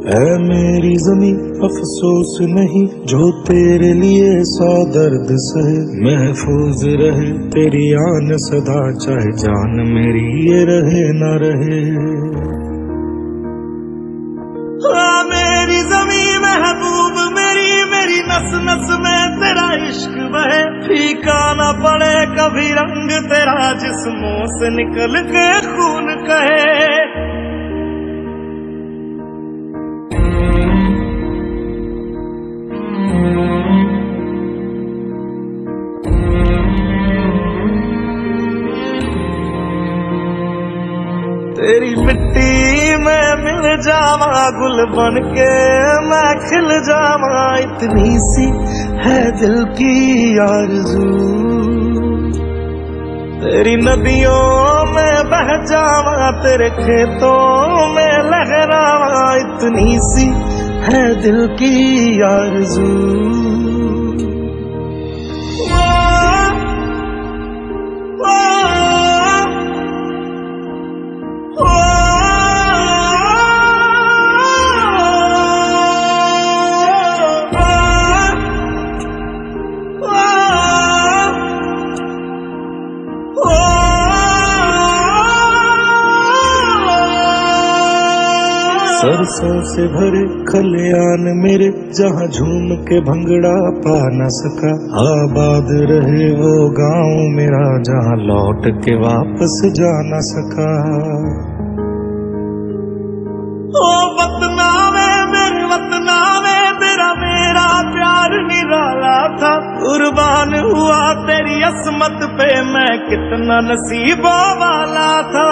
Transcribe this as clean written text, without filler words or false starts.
ऐ मेरी ज़मीं अफसोस नहीं जो तेरे लिए 100 दर्द सहे, महफूज रहे तेरी आन सदा चाहे जान मेरी ये रहे न रहे। हाँ मेरी ज़मीं महबूब मेरी नस नस में तेरा इश्क बहे, फीका न पड़े कभी रंग तेरा जिस्मों से निकल के खून कहे। तेरी मिट्टी में मिल जावा गुल बन के मैं खिल जावा, इतनी सी है दिल की आरज़ू। तेरी नदियों में बह जावा तेरे खेतों में लहरावा, इतनी सी है दिल की आरज़ू। सरसों से भरे खलियान मेरे जहाँ झूम के भंगड़ा पा न सका, आबाद रहे वो गांव मेरा जहाँ लौट के वापस जा न सका। ओ वतना में मेरे वतना में तेरा मेरा प्यार निराला था, कुर्बान हुआ तेरी असमत पे मैं कितना नसीबों वाला था।